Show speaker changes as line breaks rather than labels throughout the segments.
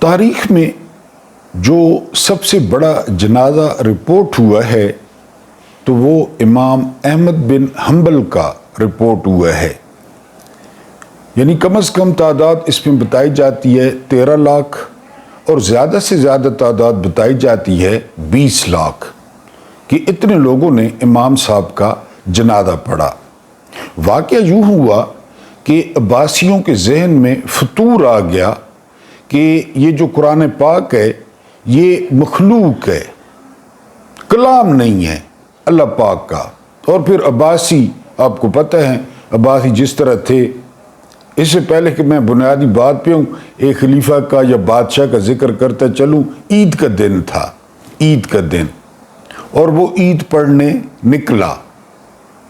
تاریخ میں جو سب سے بڑا جنازہ رپورٹ ہوا ہے تو وہ امام احمد بن حنبل کا رپورٹ ہوا ہے، یعنی کم از کم تعداد اس میں بتائی جاتی ہے 13 لاکھ اور زیادہ سے زیادہ تعداد بتائی جاتی ہے 20 لاکھ کہ اتنے لوگوں نے امام صاحب کا جنازہ پڑھا۔ واقعہ یوں ہوا کہ عباسیوں کے ذہن میں فطور آ گیا کہ یہ جو قرآن پاک ہے یہ مخلوق ہے، کلام نہیں ہے اللہ پاک کا۔ اور پھر عباسی، آپ کو پتہ ہے عباسی جس طرح تھے، اس سے پہلے کہ میں بنیادی بات پہ ہوں، ایک خلیفہ کا یا بادشاہ کا ذکر کرتا چلوں، عید کا دن تھا، عید کا دن، اور وہ عید پڑھنے نکلا،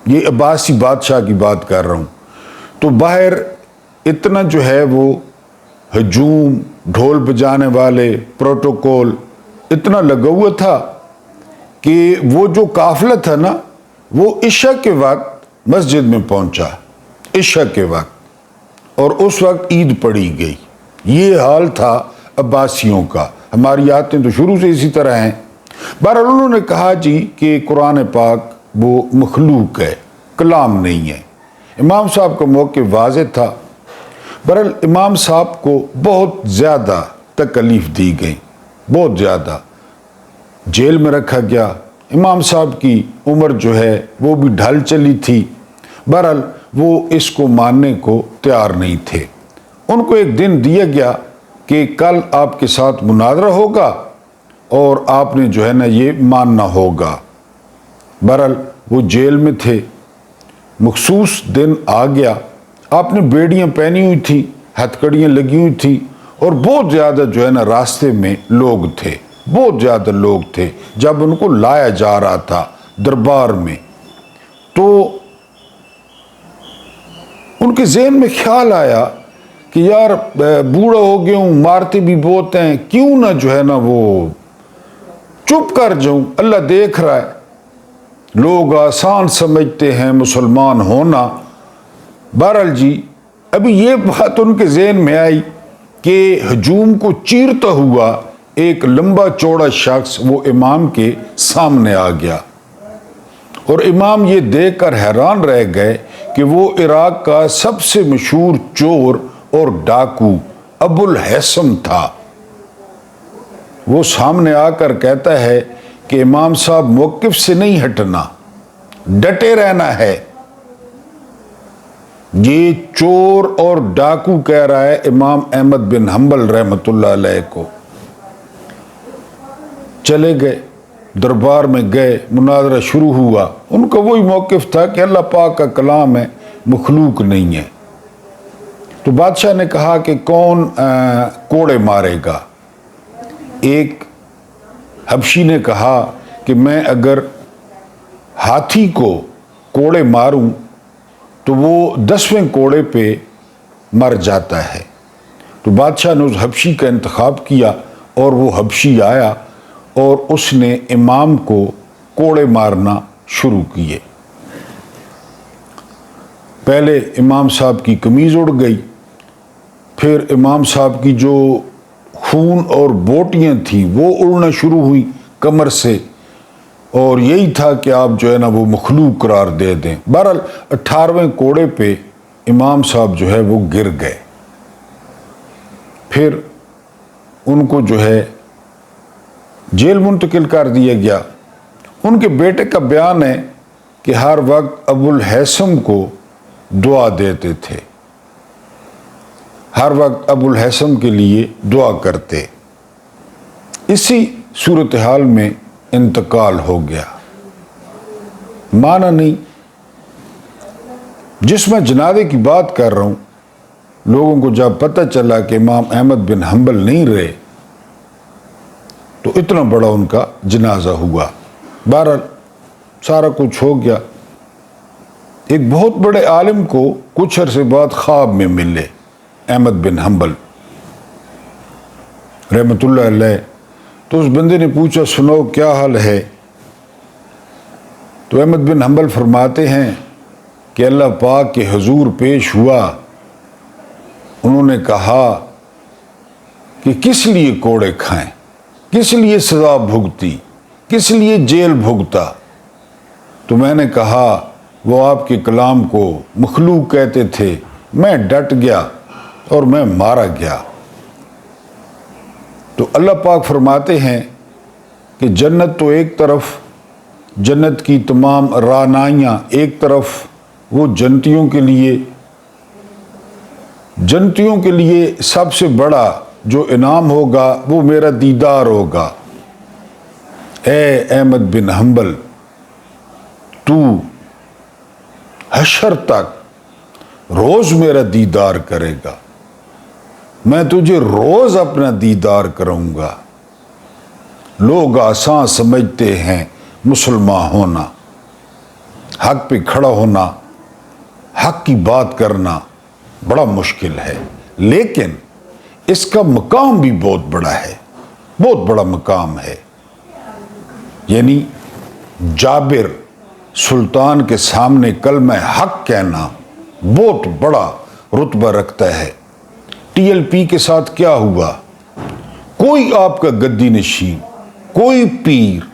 یہ عباسی بادشاہ کی بات کر رہا ہوں، تو باہر اتنا جو ہے وہ ہجوم، ڈھول بجانے والے، پروٹوکول اتنا لگا ہوا تھا کہ وہ جو قافلہ تھا نا وہ عشاء کے وقت مسجد میں پہنچا، عشاء کے وقت، اور اس وقت عید پڑھی گئی۔ یہ حال تھا عباسیوں کا۔ ہماری آیتیں تو شروع سے اسی طرح ہیں۔ بہرحال انہوں نے کہا جی کہ قرآن پاک وہ مخلوق ہے، کلام نہیں ہے۔ امام صاحب کا موقف واضح تھا۔ بہرحال امام صاحب کو بہت زیادہ تکلیف دی گئی، بہت زیادہ، جیل میں رکھا گیا۔ امام صاحب کی عمر جو ہے وہ بھی ڈھل چلی تھی۔ بہرحال وہ اس کو ماننے کو تیار نہیں تھے۔ ان کو ایک دن دیا گیا کہ کل آپ کے ساتھ مناظرہ ہوگا اور آپ نے جو ہے نا یہ ماننا ہوگا۔ بہرحال وہ جیل میں تھے، مخصوص دن آ گیا، آپ نے بیڑیاں پہنی ہوئی تھی، ہتھکڑیاں لگی ہوئی تھی، اور بہت زیادہ جو ہے نا راستے میں لوگ تھے، بہت زیادہ لوگ تھے۔ جب ان کو لایا جا رہا تھا دربار میں تو ان کے ذہن میں خیال آیا کہ یار بوڑھا ہو گیا ہوں، مارتے بھی بہت ہیں، کیوں نہ جو ہے نا وہ چپ کر جاؤں، اللہ دیکھ رہا ہے۔ لوگ آسان سمجھتے ہیں مسلمان ہونا۔ بہرحال جی ابھی یہ بات ان کے ذہن میں آئی کہ ہجوم کو چیرتا ہوا ایک لمبا چوڑا شخص وہ امام کے سامنے آ گیا، اور امام یہ دیکھ کر حیران رہ گئے کہ وہ عراق کا سب سے مشہور چور اور ڈاکو ابو الہیثم تھا۔ وہ سامنے آ کر کہتا ہے کہ امام صاحب موقف سے نہیں ہٹنا، ڈٹے رہنا ہے۔ یہ چور اور ڈاکو کہہ رہا ہے امام احمد بن حنبل رحمۃ اللہ علیہ کو۔ چلے گئے، دربار میں گئے، مناظرہ شروع ہوا۔ ان کا وہی موقف تھا کہ اللہ پاک کا کلام ہے، مخلوق نہیں ہے۔ تو بادشاہ نے کہا کہ کون کوڑے مارے گا؟ ایک حبشی نے کہا کہ میں اگر ہاتھی کو کوڑے ماروں تو وہ 10ویں کوڑے پہ مر جاتا ہے۔ تو بادشاہ نے اس حبشی کا انتخاب کیا، اور وہ حبشی آیا اور اس نے امام کو کوڑے مارنا شروع کیے۔ پہلے امام صاحب کی قمیض اڑ گئی، پھر امام صاحب کی جو خون اور بوٹیاں تھیں وہ اڑنا شروع ہوئی کمر سے، اور یہی تھا کہ آپ جو ہے نا وہ مخلوق قرار دے دیں۔ بہرحال 18ویں کوڑے پہ امام صاحب جو ہے وہ گر گئے۔ پھر ان کو جو ہے جیل منتقل کر دیا گیا۔ ان کے بیٹے کا بیان ہے کہ ہر وقت ابو الہیثم کو دعا دیتے تھے، ہر وقت ابو الہیثم کے لیے دعا کرتے۔ اسی صورتحال میں انتقال ہو گیا۔ مانا نہیں، جس میں جنازے کی بات کر رہا ہوں، لوگوں کو جب پتہ چلا کہ امام احمد بن حنبل نہیں رہے تو اتنا بڑا ان کا جنازہ ہوا۔ بہرحال سارا کچھ ہو گیا۔ ایک بہت بڑے عالم کو کچھ عرصے بعد خواب میں ملے احمد بن حنبل رحمۃ اللہ علیہ۔ تو اس بندے نے پوچھا سنو کیا حال ہے؟ تو احمد بن حنبل فرماتے ہیں کہ اللہ پاک کے حضور پیش ہوا، انہوں نے کہا کہ کس لیے کوڑے کھائیں، کس لیے سزا بھگتی، کس لیے جیل بھگتا؟ تو میں نے کہا وہ آپ کے کلام کو مخلوق کہتے تھے، میں ڈٹ گیا اور میں مارا گیا۔ تو اللہ پاک فرماتے ہیں کہ جنت تو ایک طرف، جنت کی تمام رعنائیاں ایک طرف، وہ جنتیوں کے لیے سب سے بڑا جو انعام ہوگا وہ میرا دیدار ہوگا۔ اے احمد بن حنبل، تو حشر تک روز میرا دیدار کرے گا، میں تجھے روز اپنا دیدار کروں گا۔ لوگ آسان سمجھتے ہیں مسلمان ہونا، حق پہ کھڑا ہونا، حق کی بات کرنا بڑا مشکل ہے، لیکن اس کا مقام بھی بہت بڑا ہے، بہت بڑا مقام ہے۔ یعنی جابر سلطان کے سامنے کلمہ حق کہنا بہت بڑا رتبہ رکھتا ہے۔ ٹی ایل پی کے ساتھ کیا ہوا؟ کوئی آپ کا گدی نشین، کوئی پیر،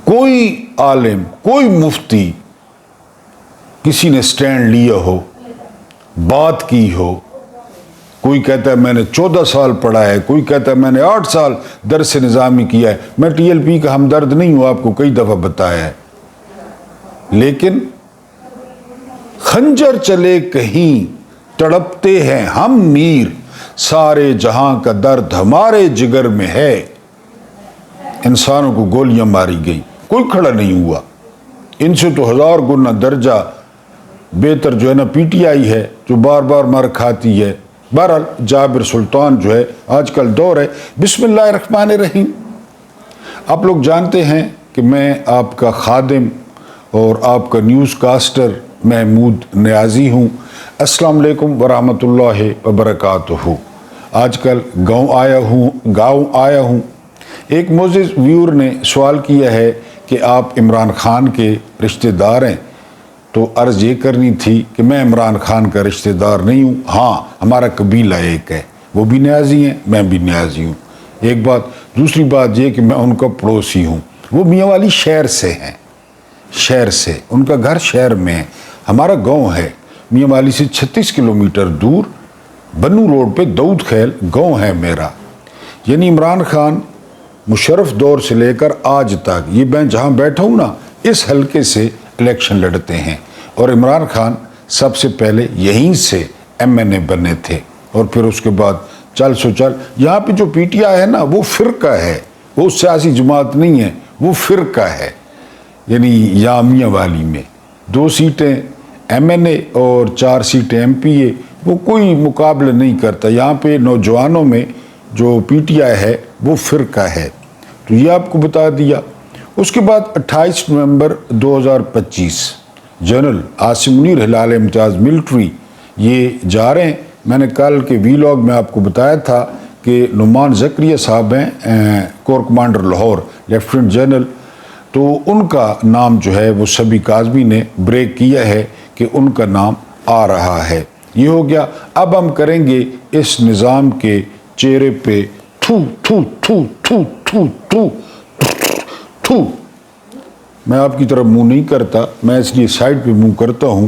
کوئی عالم، کوئی مفتی کسی نے سٹینڈ لیا ہو، بات کی ہو، کوئی کہتا ہے میں نے 14 سال پڑھا ہے، کوئی کہتا ہے میں نے 8 سال درس نظامی کیا ہے۔ میں ٹی ایل پی کا ہمدرد نہیں ہوں، آپ کو کئی دفعہ بتایا ہے، لیکن خنجر چلے کہیں تڑپتے ہیں ہم میر، سارے جہاں کا درد ہمارے جگر میں ہے۔ انسانوں کو گولیاں ماری گئی، کوئی کھڑا نہیں ہوا۔ ان سے تو 1000 گنا درجہ بہتر جو ہے نا پی ٹی آئی ہے، جو بار بار مار کھاتی ہے۔ بہرحال جابر سلطان جو ہے، آج کل دور ہے بسم اللہ الرحمن الرحیم۔ آپ لوگ جانتے ہیں کہ میں آپ کا خادم اور آپ کا نیوز کاسٹر محمود نیازی ہوں۔ السلام علیکم ورحمۃ اللہ وبرکاتہ۔ آج کل گاؤں آیا ہوں۔ ایک معزز ویور نے سوال کیا ہے کہ آپ عمران خان کے رشتہ دار ہیں، تو عرض یہ کرنی تھی کہ میں عمران خان کا رشتہ دار نہیں ہوں، ہاں ہمارا قبیلہ ایک ہے، وہ بھی نیازی ہیں، میں بھی نیازی ہوں، ایک بات۔ دوسری بات یہ کہ میں ان کا پڑوسی ہوں، وہ میاں والی شہر سے ہیں، شہر سے، ان کا گھر شہر میں ہے، ہمارا گاؤں ہے میاں والی سے 36 کلومیٹر دور، بنو روڈ پہ دعود خیل گاؤں ہے میرا۔ یعنی عمران خان مشرف دور سے لے کر آج تک، یہ میں جہاں بیٹھا ہوں نا، اس حلقے سے الیکشن لڑتے ہیں، اور عمران خان سب سے پہلے یہیں سے ایم این اے بنے تھے، اور پھر اس کے بعد چل سو چل۔ یہاں پہ جو پی ٹی آئی ہے نا، وہ فرقہ ہے، وہ سیاسی جماعت نہیں ہے، وہ فرقہ ہے۔ یعنی یہاں میاں والی میں 2 سیٹیں ایم این اے اور 4 سیٹیں ایم پی اے، وہ کوئی مقابلہ نہیں کرتا۔ یہاں پہ نوجوانوں میں جو پی ٹی آئی ہے وہ فرقہ ہے، تو یہ آپ کو بتا دیا۔ اس کے بعد 28 نومبر 2025 جنرل عاصم منیر ہلال امتیاز ملٹری یہ جا رہے ہیں۔ میں نے کل کے ویلاگ میں آپ کو بتایا تھا کہ نعمان زکریا صاحب ہیں corps commander Lahore, lieutenant general, تو ان کا نام جو ہے وہ سبی کاظمی نے بریک کیا ہے کہ ان کا نام آ رہا ہے۔ یہ ہو گیا۔ اب ہم کریں گے اس نظام کے چہرے پہ تھو تھو تھو تھو تھو تھو تھو۔ میں آپ کی طرف منہ نہیں کرتا، میں اس لیے سائڈ پہ منہ کرتا ہوں۔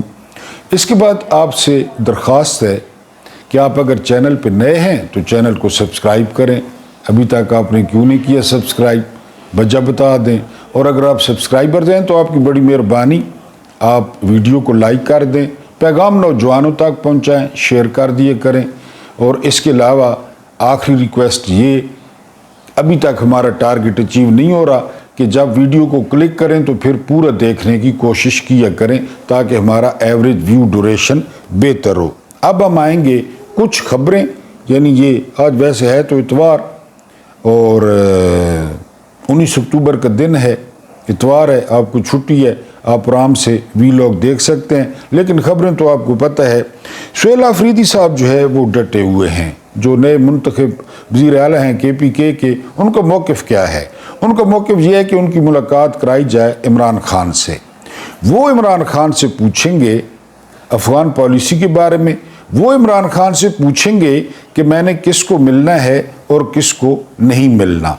اس کے بعد آپ سے درخواست ہے کہ آپ اگر چینل پہ نئے ہیں تو چینل کو سبسکرائب کریں، ابھی تک آپ نے کیوں نہیں کیا سبسکرائب، وجہ بتا دیں، اور اگر آپ سبسکرائبر ہیں تو آپ کی بڑی مہربانی، آپ ویڈیو کو لائک کر دیں، پیغام نوجوانوں تک پہنچائیں، شیئر کر دیے کریں۔ اور اس کے علاوہ آخری ریکویسٹ یہ، ابھی تک ہمارا ٹارگٹ اچیو نہیں ہو رہا کہ جب ویڈیو کو کلک کریں تو پھر پورا دیکھنے کی کوشش کیا کریں تاکہ ہمارا ایوریج ویو ڈوریشن بہتر ہو۔ اب ہم آئیں گے کچھ خبریں، یعنی یہ آج ویسے ہے تو اتوار، اور 19 اکتوبر کا دن ہے، اتوار ہے، آپ کو چھٹی ہے، آپ آرام سے ویلاگ دیکھ سکتے ہیں، لیکن خبریں تو آپ کو پتہ ہے۔ سہیل آفریدی صاحب جو ہے وہ ڈٹے ہوئے ہیں، جو نئے منتخب وزیر اعلیٰ ہیں کے پی کے، ان کا موقف کیا ہے؟ ان کا موقف یہ ہے کہ ان کی ملاقات کرائی جائے عمران خان سے۔ وہ عمران خان سے پوچھیں گے افغان پالیسی کے بارے میں، وہ عمران خان سے پوچھیں گے کہ میں نے کس کو ملنا ہے اور کس کو نہیں ملنا۔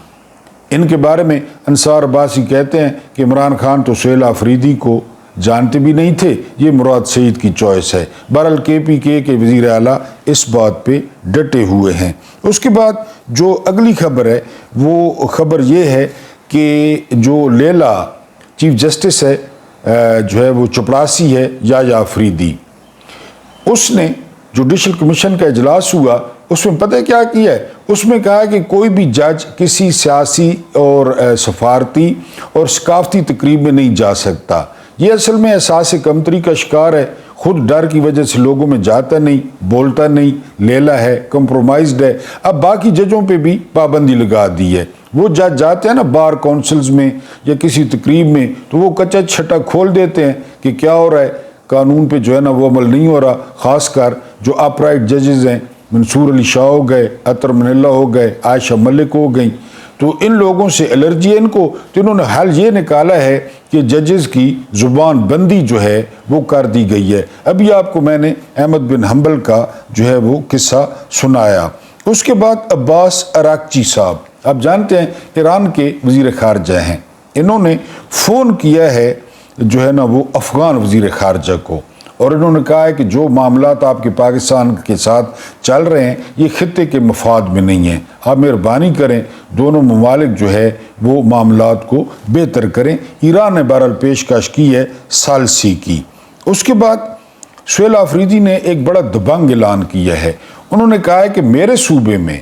ان کے بارے میں انصار عباسی کہتے ہیں کہ عمران خان تو سہیل آفریدی کو جانتے بھی نہیں تھے، یہ مراد سعید کی چوائس ہے۔ بہرحال KPK کے وزیر اعلیٰ اس بات پہ ڈٹے ہوئے ہیں۔ اس کے بعد جو اگلی خبر ہے وہ خبر یہ ہے کہ جو لیلا چیف جسٹس ہے جو ہے وہ چپڑاسی ہے یحییٰ آفریدی، اس نے جوڈیشل کمیشن کا اجلاس ہوا، اس میں پتہ کیا کیا ہے؟ اس میں کہا کہ کوئی بھی جج کسی سیاسی اور سفارتی اور ثقافتی تقریب میں نہیں جا سکتا۔ یہ اصل میں احساس کمتری کا شکار ہے، خود ڈر کی وجہ سے لوگوں میں جاتا نہیں، بولتا نہیں، لیلا ہے، کمپرومائزڈ ہے۔ اب باقی ججوں پہ بھی پابندی لگا دی ہے۔ وہ جج جاتے ہیں نا بار کونسلز میں یا کسی تقریب میں، تو وہ کچا چھٹا کھول دیتے ہیں کہ کیا ہو رہا ہے، قانون پہ جو ہے نا وہ عمل نہیں ہو رہا۔ خاص کر جو اپ رائٹ ججز ہیں، منصور علی شاہ ہو گئے، عطر منلہ ہو گئے، عائشہ ملک ہو گئیں، تو ان لوگوں سے الرجی ہے ان کو، تو انہوں نے حل یہ نکالا ہے کہ ججز کی زبان بندی جو ہے وہ کر دی گئی ہے۔ ابھی آپ کو میں نے احمد بن حنبل کا جو ہے وہ قصہ سنایا۔ اس کے بعد عباس اراغچی صاحب، آپ جانتے ہیں ایران کے وزیر خارجہ ہیں، انہوں نے فون کیا ہے جو ہے نا وہ افغان وزیر خارجہ کو، اور انہوں نے کہا ہے کہ جو معاملات آپ کے پاکستان کے ساتھ چل رہے ہیں یہ خطے کے مفاد میں نہیں ہیں، آپ مہربانی کریں دونوں ممالک جو ہے وہ معاملات کو بہتر کریں۔ ایران نے بہرحال پیشکش کی ہے ثالثی کی۔ اس کے بعد سہیل آفریدی نے ایک بڑا دبنگ اعلان کیا ہے، انہوں نے کہا ہے کہ میرے صوبے میں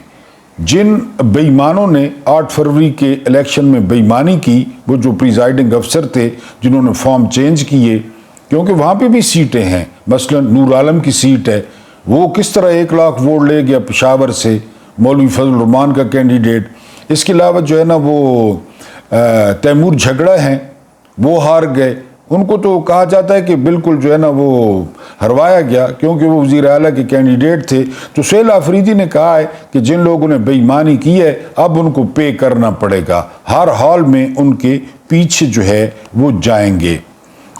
جن بے ایمانوں نے 8 فروری کے الیکشن میں بے ایمانی کی، وہ جو پریزائڈنگ افسر تھے جنہوں نے فارم چینج کیے، کیونکہ وہاں پہ بھی سیٹیں ہیں، مثلا نور عالم کی سیٹ ہے، وہ کس طرح 1 لاکھ ووٹ لے گیا پشاور سے، مولوی فضل الرحمان کا کینڈیڈیٹ۔ اس کے علاوہ جو ہے نا وہ تیمور جھگڑا ہیں، وہ ہار گئے، ان کو تو کہا جاتا ہے کہ بالکل جو ہے نا وہ ہروایا گیا کیونکہ وہ وزیر اعلیٰ کے کینڈیڈیٹ تھے۔ تو سہیل آفریدی نے کہا ہے کہ جن لوگوں نے بے ایمانی کی ہے اب ان کو پے کرنا پڑے گا، ہر حال میں ان کے پیچھے جو ہے وہ جائیں گے۔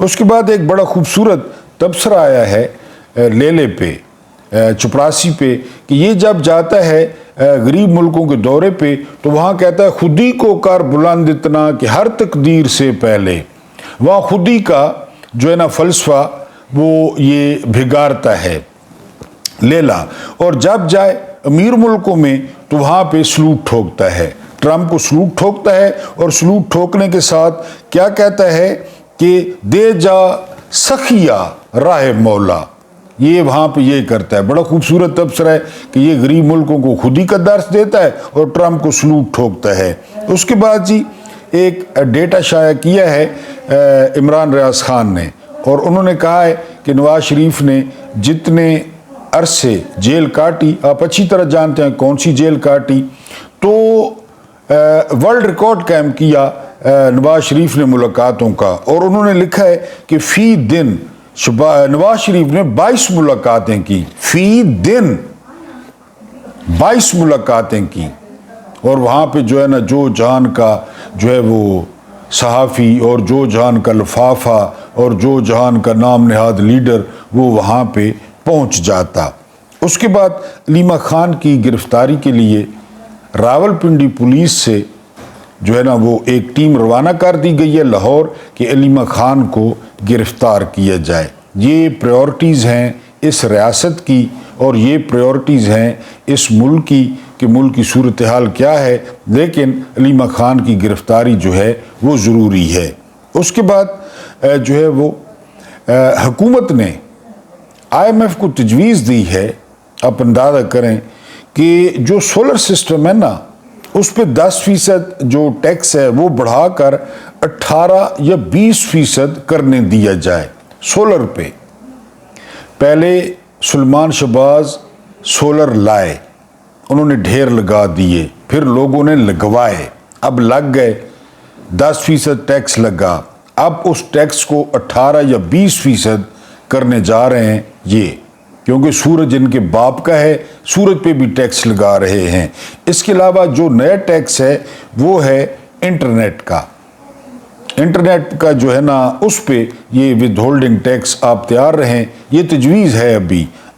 اس کے بعد ایک بڑا خوبصورت تبصرہ آیا ہے لیلے پہ، چپڑاسی پہ، کہ یہ جب جاتا ہے غریب ملکوں کے دورے پہ تو وہاں کہتا ہے خود ہی کو کر بلند اتنا کہ ہر تقدیر سے پہلے، وہاں خود ہی کا جو ہے نا فلسفہ وہ یہ بھگارتا ہے لیلا، اور جب جائے امیر ملکوں میں تو وہاں پہ سلوٹ ٹھوکتا ہے، ٹرمپ کو سلوٹ ٹھوکتا ہے، اور سلوٹ ٹھوکنے کے ساتھ کیا کہتا ہے کہ دے جا سخیا راہ مولا، یہ وہاں پہ یہ کرتا ہے۔ بڑا خوبصورت تبصرہ ہے کہ یہ غریب ملکوں کو خود ہی کا درس دیتا ہے اور ٹرمپ کو سلوٹ ٹھوکتا ہے۔ اس کے بعد جی ایک ڈیٹا شائع کیا ہے عمران ریاض خان نے، اور انہوں نے کہا ہے کہ نواز شریف نے جتنے عرصے جیل کاٹی، آپ اچھی طرح جانتے ہیں کون سی جیل کاٹی، تو ورلڈ ریکارڈ قائم کیا نواز شریف نے ملاقاتوں کا، اور انہوں نے لکھا ہے کہ فی دن نواز شریف نے 22 ملاقاتیں کی، فی دن 22 ملاقاتیں کی، اور وہاں پہ جو ہے نا جو جہان کا جو ہے وہ صحافی اور جو جہان کا لفافہ اور جو جہان کا نام نہاد لیڈر وہ وہاں پہ پہنچ جاتا۔ اس کے بعد علیمہ خان کی گرفتاری کے لیے راولپنڈی پولیس سے جو ہے نا وہ ایک ٹیم روانہ کر دی گئی ہے لاہور کہ علیمہ خان کو گرفتار کیا جائے۔ یہ پریورٹیز ہیں اس ریاست کی اور یہ پریورٹیز ہیں اس ملک کی کہ ملک کی صورتحال کیا ہے، لیکن علیمہ خان کی گرفتاری جو ہے وہ ضروری ہے۔ اس کے بعد جو ہے وہ حکومت نے IMF کو تجویز دی ہے، آپ اندازہ کریں کہ جو سولر سسٹم ہے نا اس پہ 10% جو ٹیکس ہے وہ بڑھا کر 18 یا 20% کرنے دیا جائے سولر پہ۔ پہلے سلمان شہباز سولر لائے، انہوں نے ڈھیر لگا دیے، پھر لوگوں نے لگوائے، اب لگ گئے، 10% ٹیکس لگا، اب اس ٹیکس کو 18 یا 20% کرنے جا رہے ہیں یہ، کیونکہ سورج ان کے باپ کا ہے، سورج پہ بھی ٹیکس لگا رہے ہیں۔ اس کے علاوہ جو نیا ٹیکس ہے وہ ہے انٹرنیٹ کا، انٹرنیٹ کا جو ہے نا اس پہ یہ ود ہولڈنگ ٹیکس آپ تیار رہیں، یہ تجویز ہے ابھی،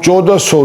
1400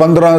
15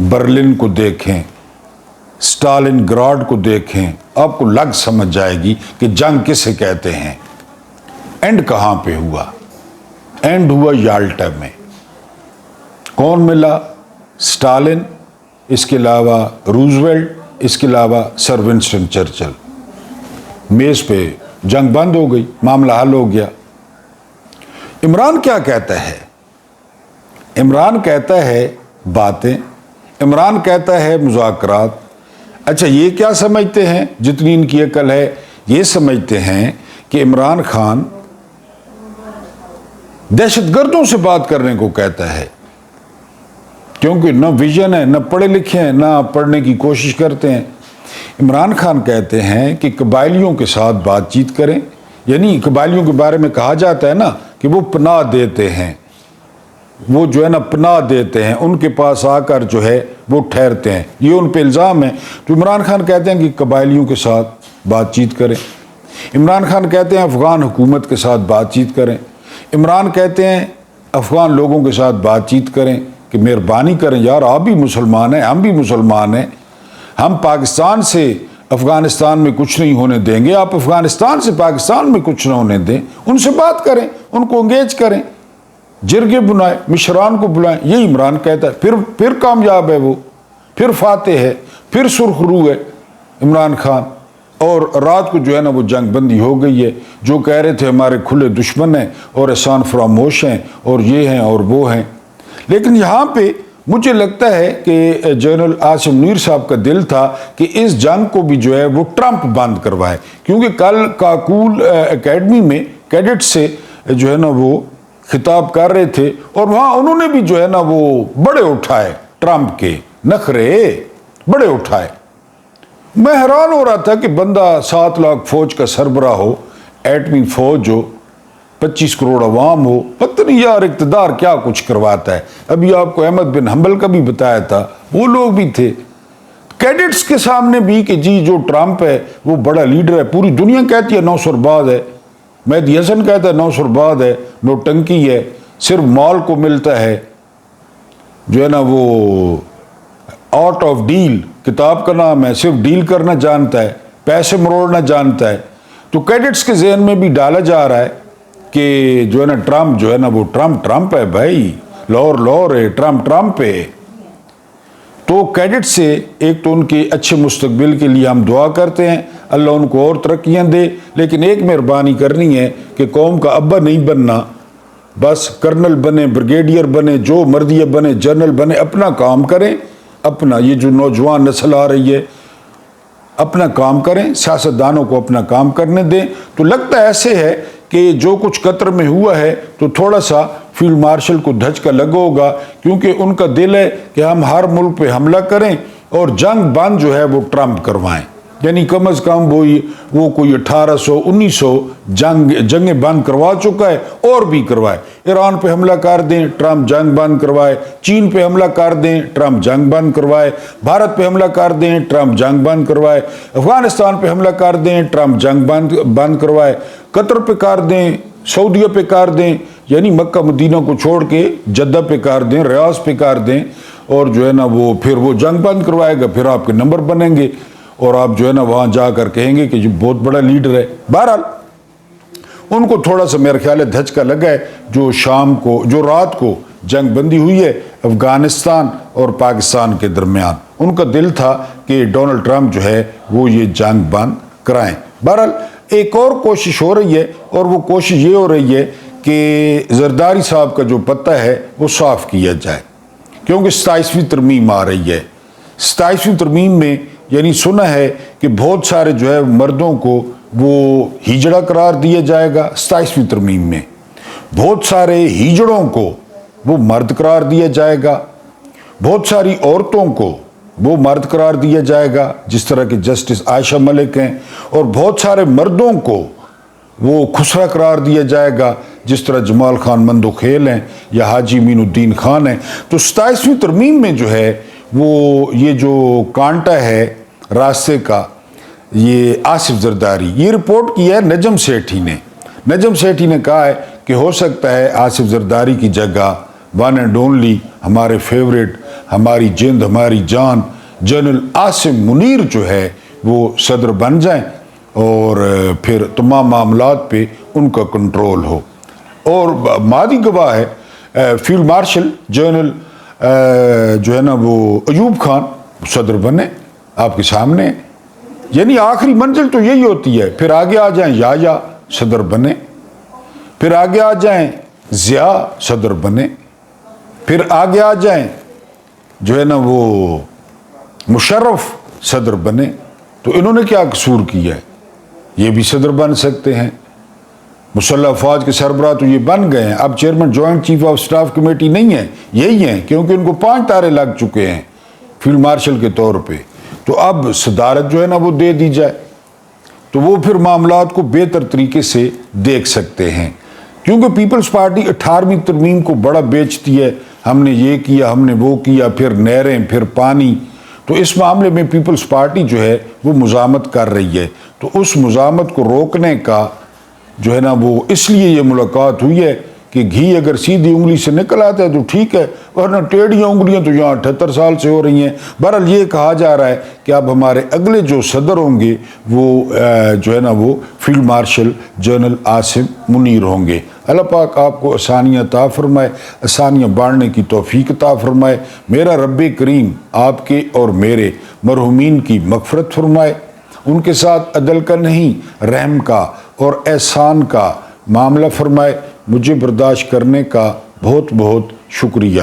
برلن کو دیکھیں, اسٹالن گراڈ کو دیکھیں, آپ کو لگ سمجھ جائے گی کہ جنگ کسے کہتے ہیں. اینڈ کہاں پہ ہوا؟ اینڈ ہوا یالٹا میں. کون ملا؟ اسٹالن, اس کے علاوہ روزویلٹ, اس کے علاوہ سر ونسٹن چرچل. میز پہ جنگ بند ہو گئی, معاملہ حل ہو گیا. عمران کیا کہتا ہے؟ عمران کہتا ہے باتیں, عمران کہتا ہے مذاکرات. اچھا, یہ کیا سمجھتے ہیں؟ جتنی ان کی عقل ہے یہ سمجھتے ہیں کہ عمران خان دہشت گردوں سے بات کرنے کو کہتا ہے, کیونکہ نہ ویژن ہے, نہ پڑھے لکھے ہیں, نہ پڑھنے کی کوشش کرتے ہیں. عمران خان کہتے ہیں کہ قبائلیوں کے ساتھ بات چیت کریں. یعنی قبائلیوں کے بارے میں کہا جاتا ہے نا کہ وہ پناہ دیتے ہیں, وہ جو ہے نا پناہ دیتے ہیں, ان کے پاس آ کر جو ہے وہ ٹھہرتے ہیں, یہ ان پہ الزام ہے. تو عمران خان کہتے ہیں کہ قبائلیوں کے ساتھ بات چیت کریں. عمران خان کہتے ہیں افغان حکومت کے ساتھ بات چیت کریں. عمران کہتے ہیں افغان لوگوں کے ساتھ بات چیت کریں کہ مہربانی کریں یار, آپ بھی مسلمان ہیں, ہم بھی مسلمان ہیں, ہم پاکستان سے افغانستان میں کچھ نہیں ہونے دیں گے, آپ افغانستان سے پاکستان میں کچھ نہ ہونے دیں, ان سے بات کریں, ان کو انگیج کریں, جرگے بنائیں, مشران کو بلائیں. یہی عمران کہتا ہے. پھر کامیاب ہے وہ, پھر فاتح ہے, پھر سرخ رو ہے عمران خان. اور رات کو جو ہے نا وہ جنگ بندی ہو گئی ہے. جو کہہ رہے تھے ہمارے کھلے دشمن ہیں اور احسان فراموش ہیں اور یہ ہیں اور وہ ہیں. لیکن یہاں پہ مجھے لگتا ہے کہ جنرل عاصم منیر صاحب کا دل تھا کہ اس جنگ کو بھی جو ہے وہ ٹرمپ بند کروائے, کیونکہ کل کاکول اکیڈمی میں کیڈٹ سے جو ہے نا وہ خطاب کر رہے تھے, اور وہاں انہوں نے بھی جو ہے نا وہ بڑے اٹھائے, ٹرمپ کے نخرے بڑے اٹھائے. میں حیران ہو رہا تھا کہ بندہ 7 لاکھ فوج کا سربراہ ہو, ایٹمی فوج ہو, 25 کروڑ عوام ہو, پتہ نہیں یار اقتدار کیا کچھ کرواتا ہے. ابھی آپ کو احمد بن حنبل کا بھی بتایا تھا, وہ لوگ بھی تھے کیڈٹس کے سامنے بھی کہ جی جو ٹرمپ ہے وہ بڑا لیڈر ہے, پوری دنیا کہتی ہے نوسرباز ہے, مہدی حسن کہتا ہے نوسرباز ہے, نوٹنکی ہے, صرف مال کو ملتا ہے, جو ہے نا وہ آرٹ آف ڈیل کتاب کا نام ہے, صرف ڈیل کرنا جانتا ہے, پیسے مروڑنا جانتا ہے. تو کیڈٹس کے ذہن میں بھی ڈالا جا رہا ہے کہ جو ہے نا ٹرمپ جو ہے نا وہ ٹرمپ ہے بھائی, لور ہے, ٹرمپ ہے. تو کیڈٹ سے ایک تو ان کے اچھے مستقبل کے لیے ہم دعا کرتے ہیں, اللہ ان کو اور ترقیاں دے. لیکن ایک مہربانی کرنی ہے کہ قوم کا ابا نہیں بننا, بس کرنل بنے, بریگیڈیئر بنے, جو مرضی بنے, جنرل بنے, اپنا کام کریں. اپنا یہ جو نوجوان نسل آ رہی ہے اپنا کام کریں, سیاستدانوں کو اپنا کام کرنے دیں. تو لگتا ایسے ہے کہ جو کچھ قطر میں ہوا ہے تو تھوڑا سا فیلڈ مارشل کو دھچکا لگا ہوگا, کیونکہ ان کا دل ہے کہ ہم ہر ملک پہ حملہ کریں اور جنگ بند جو ہے وہ ٹرمپ کروائیں. یعنی کم از کم وہ کوئی 1800-1900 جنگیں بند کروا چکا ہے, اور بھی کروائے. ایران پہ حملہ کر دیں, ٹرمپ جنگ بند کروائے. چین پہ حملہ کر دیں, ٹرمپ جنگ بند کروائے. بھارت پہ حملہ کر دیں, ٹرمپ جنگ بند کروائے. افغانستان پہ حملہ کر دیں, ٹرمپ جنگ بند کروائے. قطر پہ کر دیں, سعودیہ پہ کر دیں, یعنی مکہ مدینہ کو چھوڑ کے جدہ پہ کر دیں, ریاض پہ کر دیں, اور جو ہے نا وہ پھر وہ جنگ بند کروائے گا. پھر آپ کے نمبر بنیں گے اور آپ جو ہے نا وہاں جا کر کہیں گے کہ یہ بہت بڑا لیڈر ہے. بہرحال ان کو تھوڑا سا میرا خیال ہے دھچکا لگا ہے. جو رات کو جنگ بندی ہوئی ہے افغانستان اور پاکستان کے درمیان, ان کا دل تھا کہ ڈونلڈ ٹرمپ جو ہے وہ یہ جنگ بند کرائیں. بہرحال ایک اور کوشش ہو رہی ہے, اور وہ کوشش یہ ہو رہی ہے کہ زرداری صاحب کا جو پتہ ہے وہ صاف کیا جائے, کیونکہ 27ویں ترمیم آ رہی ہے. 27ویں ترمیم میں یعنی سنا ہے کہ بہت سارے جو ہے مردوں کو وہ ہیجڑا قرار دیا جائے گا. 27ویں ترمیم میں بہت سارے ہیجڑوں کو وہ مرد قرار دیا جائے گا, بہت ساری عورتوں کو وہ مرد قرار دیا جائے گا جس طرح کہ جسٹس عائشہ ملک ہیں, اور بہت سارے مردوں کو وہ خسرہ قرار دیا جائے گا جس طرح جمال خان مندوخیل ہیں یا حاجی امین الدین خان ہیں. تو 27ویں ترمیم میں جو ہے وہ یہ جو کانٹا ہے راستے کا, یہ آصف زرداری, یہ رپورٹ کی ہے نجم سیٹھی نے. نجم سیٹھی نے کہا ہے کہ ہو سکتا ہے آصف زرداری کی جگہ ون اینڈ اونلی ہمارے فیوریٹ ہماری جند ہماری جان جنرل عاصم منیر جو ہے وہ صدر بن جائیں اور پھر تمام معاملات پہ ان کا کنٹرول ہو. اور ماضی گواہ ہے فیلڈ مارشل جنرل جو ہے نا وہ ایوب خان صدر بنے آپ کے سامنے. یعنی آخری منزل تو یہی ہوتی ہے. پھر آگے آ جائیں یا صدر بنے, پھر آگے آ جائیں ضیاء صدر بنے, پھر آگے آ جائیں جو ہے نا وہ مشرف صدر بنے. تو انہوں نے کیا قصور کیا ہے؟ یہ بھی صدر بن سکتے ہیں. مسلح افواج کے سربراہ تو یہ بن گئے ہیں, اب chairman joint chief of staff committee نہیں ہے, یہی ہیں کیونکہ ان کو 5 تارے لگ چکے ہیں فیلڈ مارشل کے طور پہ. تو اب صدارت جو ہے نا وہ دے دی جائے تو وہ پھر معاملات کو بہتر طریقے سے دیکھ سکتے ہیں. کیونکہ پیپلز پارٹی 18ویں ترمیم کو بڑا بیچتی ہے, ہم نے یہ کیا ہم نے وہ کیا, پھر نہریں پھر پانی. تو اس معاملے میں پیپلز پارٹی جو ہے وہ مزاحمت کر رہی ہے. تو اس مزاحمت کو روکنے کا جو ہے نا وہ اس لیے یہ ملاقات ہوئی ہے کہ گھی اگر سیدھی انگلی سے نکل آتا ہے تو ٹھیک ہے, ورنہ ٹیڑھی انگلیاں تو یہاں 78 سال سے ہو رہی ہیں. بہرحال یہ کہا جا رہا ہے کہ اب ہمارے اگلے جو صدر ہوں گے وہ جو ہے نا وہ field marshal general Asim Munir ہوں گے. اللہ پاک آپ کو آسانیاں عطا فرمائے, آسانیاں بانٹنے کی توفیق عطا فرمائے. میرا رب کریم آپ کے اور میرے مرحومین کی مغفرت فرمائے, ان کے ساتھ عدل کا نہیں رحم کا اور احسان کا معاملہ فرمائے. مجھے برداشت کرنے کا بہت بہت شکریہ.